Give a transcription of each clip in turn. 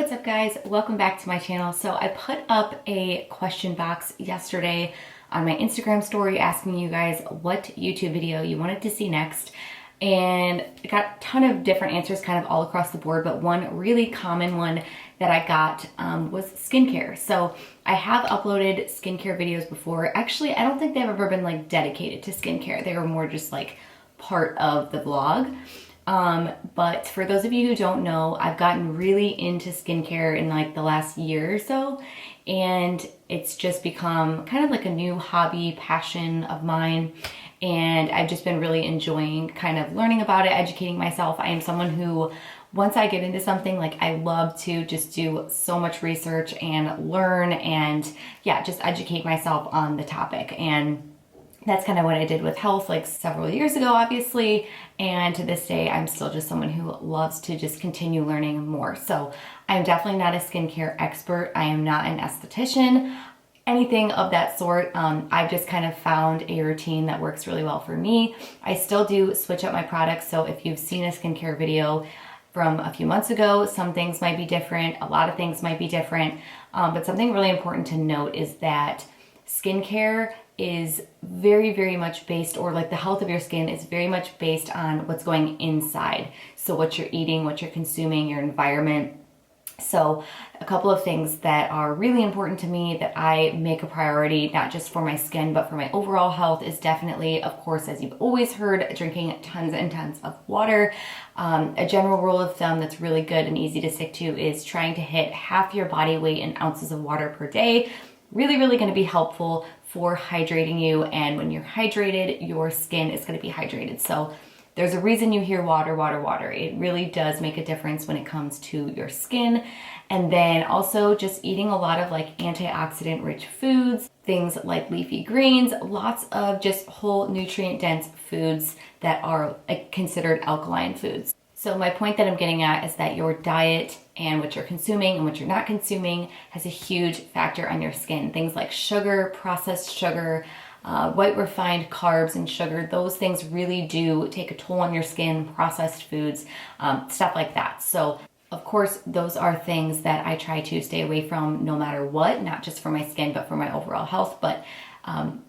what's up guys? Welcome back to my channel. So I put up a question box yesterday on my Instagram story asking you guys what YouTube video you wanted to see next. And I got a ton of different answers kind of all across the board, but one really common one that I got was skincare. So I have uploaded skincare videos before. Actually, I don't think they've ever been like dedicated to skincare. They were more just like part of the vlog. But for those of you who don't know, I've gotten really into skincare in like the last year or so, and it's just become kind of like a new hobby, passion of mine. And I've just been really enjoying kind of learning about it, educating myself. I am someone who, once I get into something, like I love to just do so much research and learn and yeah, just educate myself on the topic. And that's kind of what I did with health like several years ago, obviously. And to this day, I'm still just someone who loves to just continue learning more. So I'm definitely not a skincare expert. I am not an esthetician, anything of that sort. I've just kind of found a routine that works really well for me. I still do switch up my products. So if you've seen a skincare video from a few months ago, some things might be different. A lot of things might be different. But something really important to note is that skincare is very, very much based, or like the health of your skin is very much based on what's going inside. So what you're eating, what you're consuming, your environment. So a couple of things that are really important to me that I make a priority, not just for my skin, but for my overall health, is definitely, of course, as you've always heard, drinking tons and tons of water. A general rule of thumb that's really good and easy to stick to is trying to hit half your body weight in ounces of water per day. Really, really going to be helpful for hydrating you. And when you're hydrated, your skin is going to be hydrated. So there's a reason you hear water, water, water. It really does make a difference when it comes to your skin. And then also just eating a lot of like antioxidant rich foods, things like leafy greens, lots of just whole nutrient dense foods that are considered alkaline foods. So my point that I'm getting at is that your diet and what you're consuming and what you're not consuming has a huge factor on your skin. Things like sugar, processed sugar, white refined carbs and sugar, those things really do take a toll on your skin, processed foods, stuff like that. So of course, those are things that I try to stay away from no matter what, not just for my skin, but for my overall health. But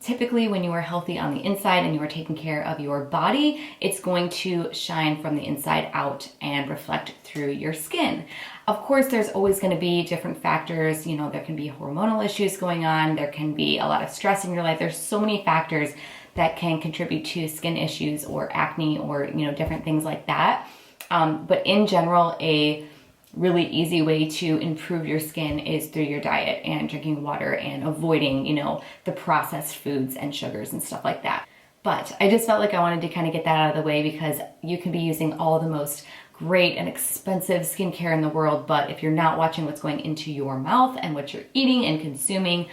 typically when you are healthy on the inside and you are taking care of your body, it's going to shine from the inside out and reflect through your skin. Of course, there's always going to be different factors. You know, there can be hormonal issues going on. There can be a lot of stress in your life. There's so many factors that can contribute to skin issues or acne or, you know, different things like that. But in general, a really easy way to improve your skin is through your diet and drinking water and avoiding, you know, the processed foods and sugars and stuff like that. But I just felt like I wanted to kind of get that out of the way because you can be using all the most great and expensive skincare in the world, but if you're not watching what's going into your mouth and what you're eating and consuming,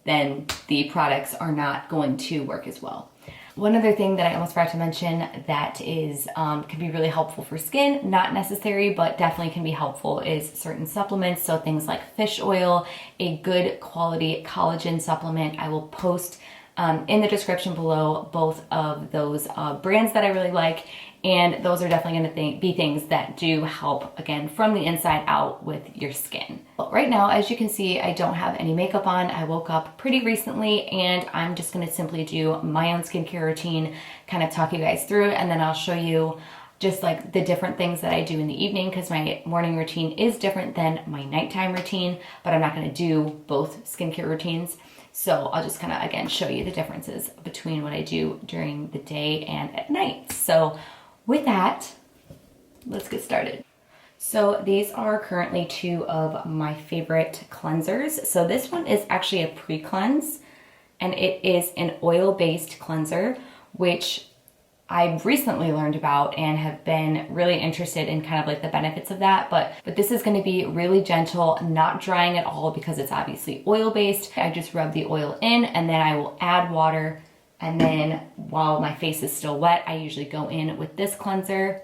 then the products are not going to work as well. One other thing that I almost forgot to mention that is can be really helpful for skin, not necessary, but definitely can be helpful, is certain supplements. So things like fish oil, a good quality collagen supplement. I will post in the description below both of those brands that I really like. And those are definitely going to be things that do help, again, from the inside out with your skin. But right now, as you can see, I don't have any makeup on. I woke up pretty recently and I'm just going to simply do my own skincare routine, kind of talk you guys through it, and then I'll show you just like the different things that I do in the evening because my morning routine is different than my nighttime routine, but I'm not going to do both skincare routines. So I'll just kind of, again, show you the differences between what I do during the day and at night. So with that, let's get started. So these are currently two of my favorite cleansers. So this one is actually a pre-cleanse, and it is an oil-based cleanser, which I've recently learned about and have been really interested in kind of like the benefits of that. But this is going to be really gentle, not drying at all because it's obviously oil-based. I just rub the oil in and then I will add water. And then while my face is still wet, I usually go in with this cleanser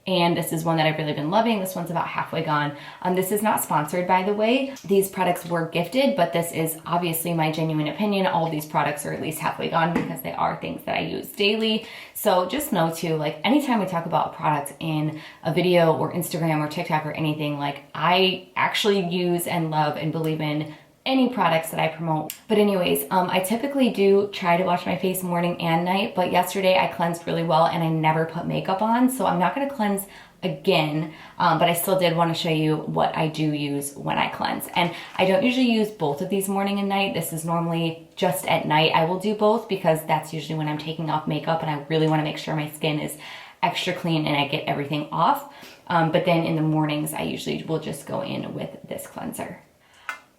and this is one that I've really been loving. This one's about halfway gone. This is not sponsored, by the way. These products were gifted, but this is obviously my genuine opinion. All of these products are at least halfway gone because they are things that I use daily. So just know too, like anytime we talk about a product in a video or Instagram or TikTok or anything, like I actually use and love and believe in any products that I promote. But anyways, I typically do try to wash my face morning and night, but yesterday I cleansed really well and I never put makeup on, so I'm not gonna cleanse again, but I still did want to show you what I do use when I cleanse. And I don't usually use both of these morning and night. This is normally just at night. I will do both because that's usually when I'm taking off makeup and I really want to make sure my skin is extra clean and I get everything off. But then in the mornings, I usually will just go in with this cleanser.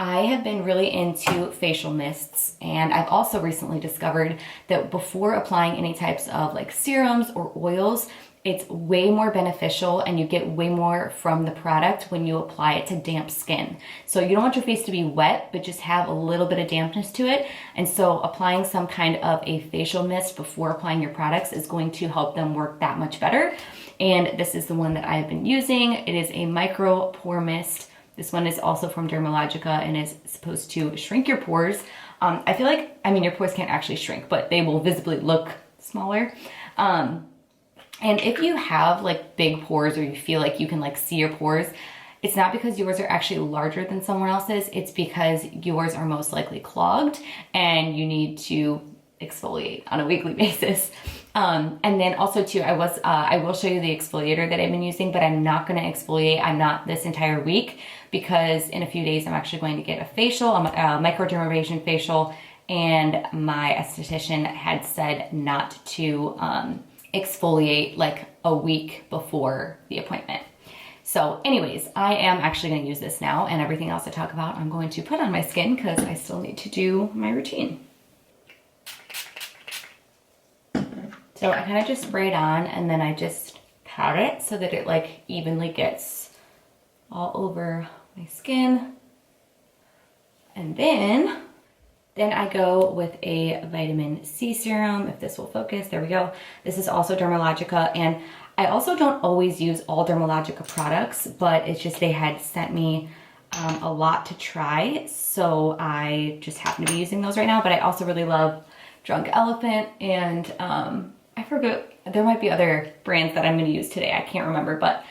I have been really into facial mists, and I've also recently discovered that before applying any types of like serums or oils, it's way more beneficial and you get way more from the product when you apply it to damp skin. So you don't want your face to be wet, but just have a little bit of dampness to it. And so applying some kind of a facial mist before applying your products is going to help them work that much better. And this is the one that I've been using. It is a micro pore mist. This one is also from Dermalogica and is supposed to shrink your pores. I feel like, I mean, your pores can't actually shrink, but they will visibly look smaller. And if you have like big pores or you feel like you can like see your pores, it's not because yours are actually larger than someone else's. It's because yours are most likely clogged and you need to exfoliate on a weekly basis. And then also too, I will show you the exfoliator that I've been using, but I'm not going to exfoliate. I'm not this entire week because in a few days I'm actually going to get a facial, a microdermabrasion facial, and my esthetician had said not to exfoliate like a week before the appointment. So anyways, I am actually going to use this now, and everything else I talk about I'm going to put on my skin because I still need to do my routine. So I kind of just spray it on and then I just pat it so that it like evenly gets all over my skin. And then I go with a vitamin C serum, if this will focus, there we go. This is also Dermalogica, and I also don't always use all Dermalogica products, but it's just they had sent me a lot to try, so I just happen to be using those right now. But I also really love Drunk Elephant, and I forget, there might be other brands that I'm going to use today. I can't remember, but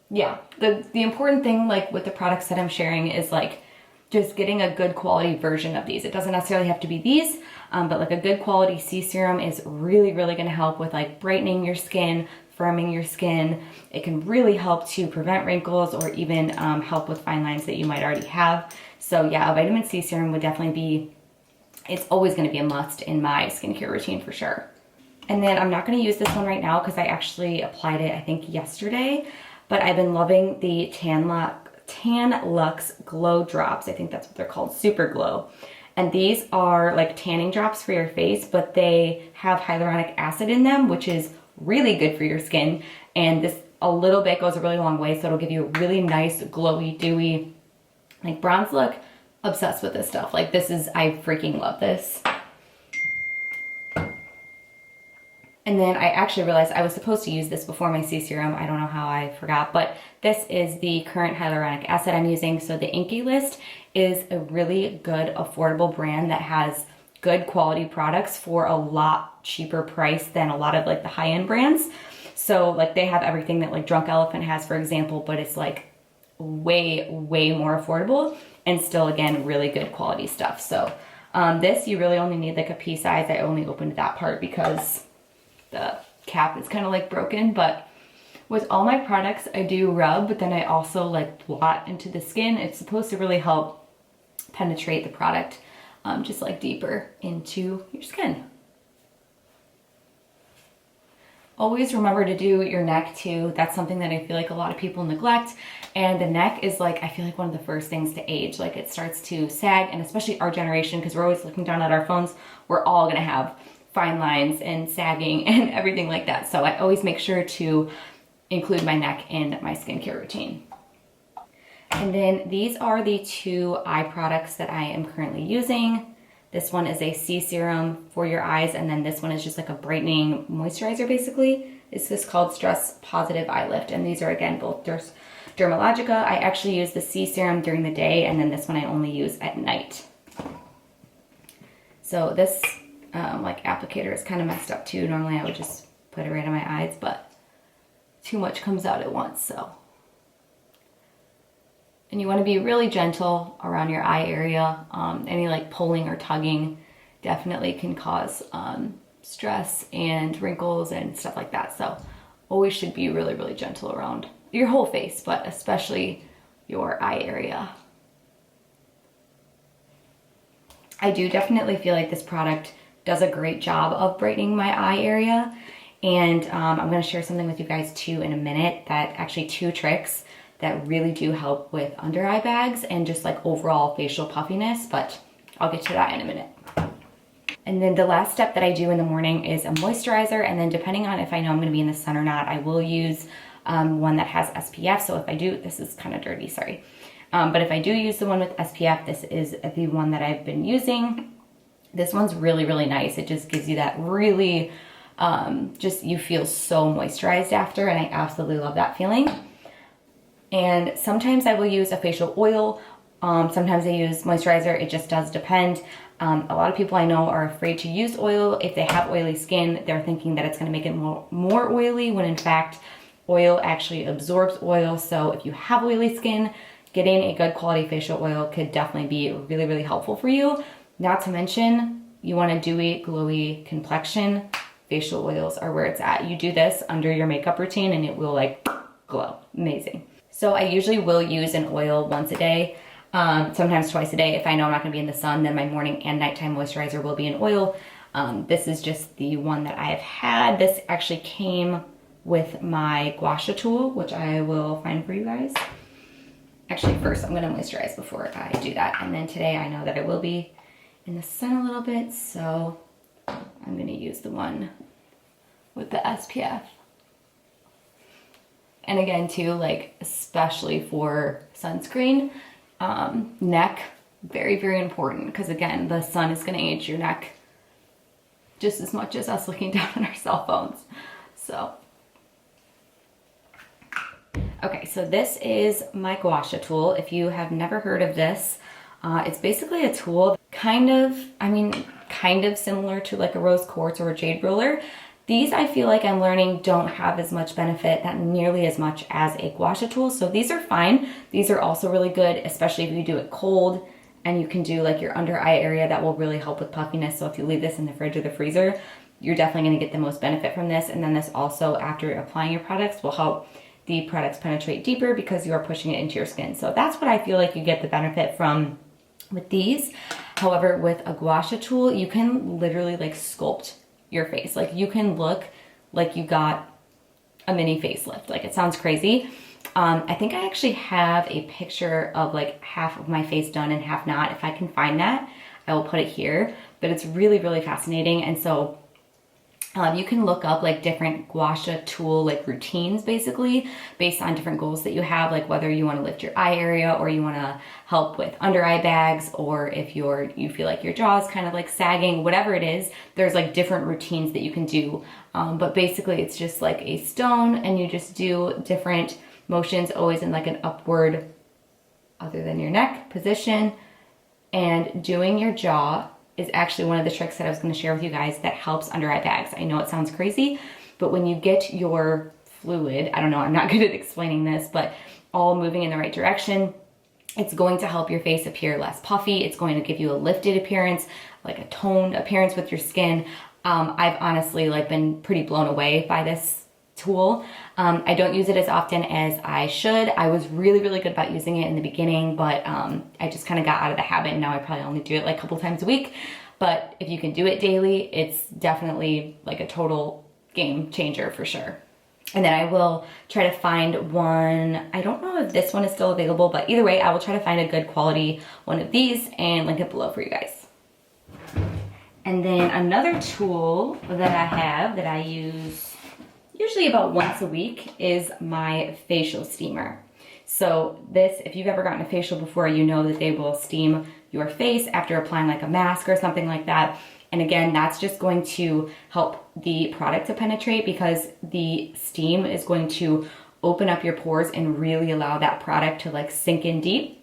yeah, the important thing like with the products that I'm sharing is like just getting a good quality version of these. It doesn't necessarily have to be these, but like a good quality C serum is really, really going to help with like brightening your skin, firming your skin. It can really help to prevent wrinkles or even help with fine lines that you might already have. So yeah, a vitamin C serum would definitely be, it's always going to be a must in my skincare routine for sure. And then I'm not going to use this one right now because I actually applied it, I think yesterday, but I've been loving the Tan Luxe Glow Drops. I think that's what they're called, Super Glow. And these are like tanning drops for your face, but they have hyaluronic acid in them, which is really good for your skin. And this a little bit goes a really long way, so it'll give you a really nice, glowy, dewy, like bronze look. Obsessed with this stuff. Like this is, I freaking love this. And then I actually realized I was supposed to use this before my C serum. I don't know how I forgot, but this is the current hyaluronic acid I'm using. So the Inkey List is a really good, affordable brand that has good quality products for a lot cheaper price than a lot of like the high-end brands. So like they have everything that like Drunk Elephant has, for example, but it's like way, way more affordable and still, again, really good quality stuff. So this, you really only need like a pea size. I only opened that part because the cap is kind of like broken, but with all my products I do rub, but then I also like blot into the skin. It's supposed to really help penetrate the product just like deeper into your skin. Always remember to do your neck too. That's something that I feel like a lot of people neglect. And the neck is like, I feel like one of the first things to age. Like it starts to sag, and especially our generation, because we're always looking down at our phones, we're all gonna have fine lines and sagging and everything like that. So I always make sure to include my neck in my skincare routine. And then these are the two eye products that I am currently using. This one is a C serum for your eyes, and then this one is just like a brightening moisturizer basically. is this called Stress Positive Eye Lift. And these are, again, both Dermalogica. I actually use the C serum during the day, and then this one I only use at night. So this like applicator is kind of messed up too. Normally I would just put it right on my eyes, but too much comes out at once, so. And you want to be really gentle around your eye area. Any like pulling or tugging definitely can cause stress and wrinkles and stuff like that. So always should be really, really gentle around your whole face, but especially your eye area. I do definitely feel like this product does a great job of brightening my eye area. And I'm going to share something with you guys too in a minute, that actually 2 tricks that really do help with under eye bags and just like overall facial puffiness, but I'll get to that in a minute. And then the last step that I do in the morning is a moisturizer, and then depending on if I know I'm going to be in the sun or not, I will use one that has SPF. So if I do, this is kind of dirty, sorry. But if I do use the one with SPF, this is the one that I've been using. This one's really, really nice. It just gives you that really, just you feel so moisturized after, and I absolutely love that feeling. And sometimes I will use a facial oil. Sometimes I use moisturizer. It just does depend. A lot of people I know are afraid to use oil. If they have oily skin, they're thinking that it's going to make it more oily, when in fact, oil actually absorbs oil. So if you have oily skin, getting a good quality facial oil could definitely be really, really helpful for you. Not to mention, you want a dewy, glowy complexion. Facial oils are where it's at. You do this under your makeup routine and it will like glow. Amazing. So I usually will use an oil once a day, sometimes twice a day. If I know I'm not going to be in the sun, then my morning and nighttime moisturizer will be an oil. This is just the one that I have had. This actually came with my Gua-sha tool, which I will find for you guys. Actually, first I'm going to moisturize before I do that. And then today I know that I will be in the sun a little bit, so I'm going to use the one with the SPF. And again too, like especially for sunscreen, neck, very, very important, because again, the sun is going to age your neck just as much as us looking down on our cell phones. So, okay, so this is my Gua-sha tool. If you have never heard of this, it's basically a tool kind of similar to like a rose quartz or a jade roller. These, I feel like I'm learning, don't have as much benefit, not nearly as much as a Gua-sha tool. So these are fine. These are also really good, especially if you do it cold, and you can do like your under eye area. That will really help with puffiness. So if you leave this in the fridge or the freezer, you're definitely going to get the most benefit from this. And then this also, after applying your products, will help the products penetrate deeper because you are pushing it into your skin. So that's what I feel like you get the benefit from with these. However, with a Gua-sha tool, you can literally like sculpt your face. Like you can look like you got a mini facelift. Like it sounds crazy. I think I actually have a picture of like half of my face done and half not. If I can find that, I will put it here. But it's really, really fascinating. And so you can look up like different Gua-sha tool like routines basically based on different goals that you have, like whether you want to lift your eye area or you want to help with under eye bags, or if you feel like your jaw is kind of like sagging, whatever it is, there's like different routines that you can do. But basically it's just like a stone and you just do different motions, always in like an upward, other than your neck position, and doing your jaw is actually one of the tricks that I was going to share with you guys that helps under eye bags. I know it sounds crazy, but when you get your fluid, I don't know, I'm not good at explaining this, but all moving in the right direction, it's going to help your face appear less puffy. It's going to give you a lifted appearance, like a toned appearance with your skin. I've honestly like been pretty blown away by this tool. I don't use it as often as I should. I was really, really good about using it in the beginning, but I just kind of got out of the habit, and now I probably only do it like a couple times a week. But if you can do it daily, it's definitely like a total game changer for sure. And then I will try to find one. I don't know if this one is still available, but either way, I will try to find a good quality one of these and link it below for you guys. And then another tool that I have that I use usually about once a week is my facial steamer. So this, if you've ever gotten a facial before, you know that they will steam your face after applying like a mask or something like that. And again, that's just going to help the product to penetrate because the steam is going to open up your pores and really allow that product to like sink in deep.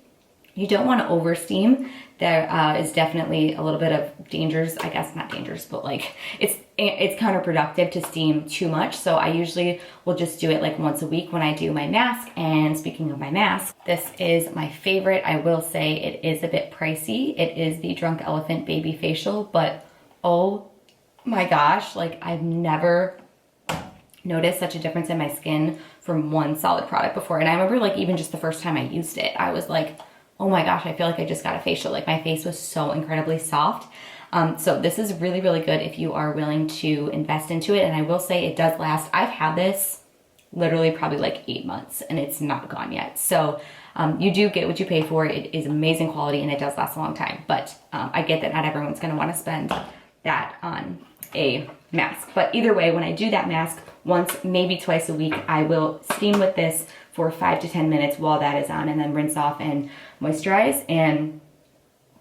You don't want to over steam. There is definitely a little bit of dangers, I guess not dangerous, but like it's counterproductive to steam too much. So I usually will just do it like once a week when I do my mask. And speaking of my mask, this is my favorite. I will say it is a bit pricey. It is the Drunk Elephant Baby Facial, but oh my gosh, like I've never noticed such a difference in my skin from one solid product before. And I remember like even just the first time I used it, I was like, oh my gosh, I feel like I just got a facial. Like my face was so incredibly soft. So this is really, really good if you are willing to invest into it. And I will say it does last. I've had this literally probably like 8 months and it's not gone yet. So you do get what you pay for. It is amazing quality and it does last a long time. But I get that not everyone's gonna wanna spend that on a mask. But either way, when I do that mask, once, maybe twice a week, I will steam with this for 5 to 10 minutes while that is on and then rinse off and moisturize. And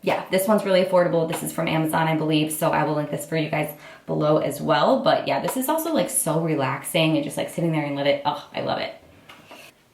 yeah, this one's really affordable. This is from Amazon, I believe, so I will link this for you guys below as well. But yeah, this is also like so relaxing and just like sitting there and let it, oh, I love it.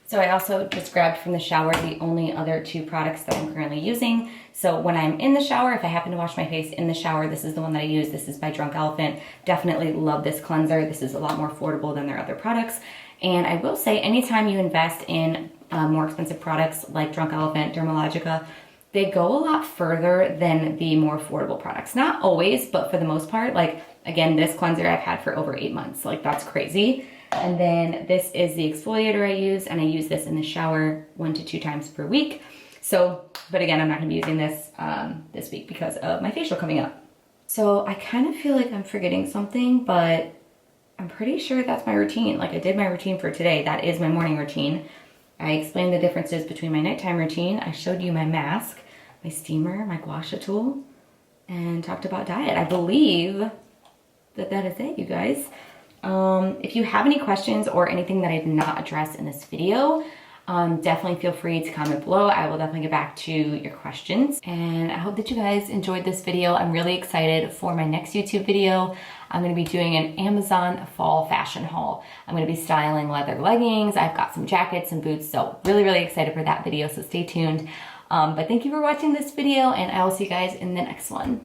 So I also just grabbed from the shower the only other 2 products that I'm currently using. So when I'm in the shower, if I happen to wash my face in the shower, this is the one that I use. This is by Drunk Elephant. Definitely love this cleanser. This is a lot more affordable than their other products. And I will say anytime you invest in more expensive products like Drunk Elephant, Dermalogica, they go a lot further than the more affordable products. Not always, but for the most part. Like again, this cleanser I've had for over 8 months. Like that's crazy. And then this is the exfoliator I use, and I use this in the shower 1 to 2 times per week. So, but again, I'm not gonna be using this this week because of my facial coming up. So I kind of feel like I'm forgetting something, but I'm pretty sure that's my routine. Like I did my routine for today. That is my morning routine. I explained the differences between my nighttime routine. I showed you my mask, my steamer, my Gua-sha tool, and talked about diet. I believe that that is it, you guys. If you have any questions or anything that I did not address in this video, definitely feel free to comment below. I will definitely get back to your questions. And I hope that you guys enjoyed this video. I'm really excited for my next YouTube video. I'm gonna be doing an Amazon fall fashion haul. I'm gonna be styling leather leggings. I've got some jackets and boots, so really, really excited for that video, so stay tuned. But thank you for watching this video, and I will see you guys in the next one.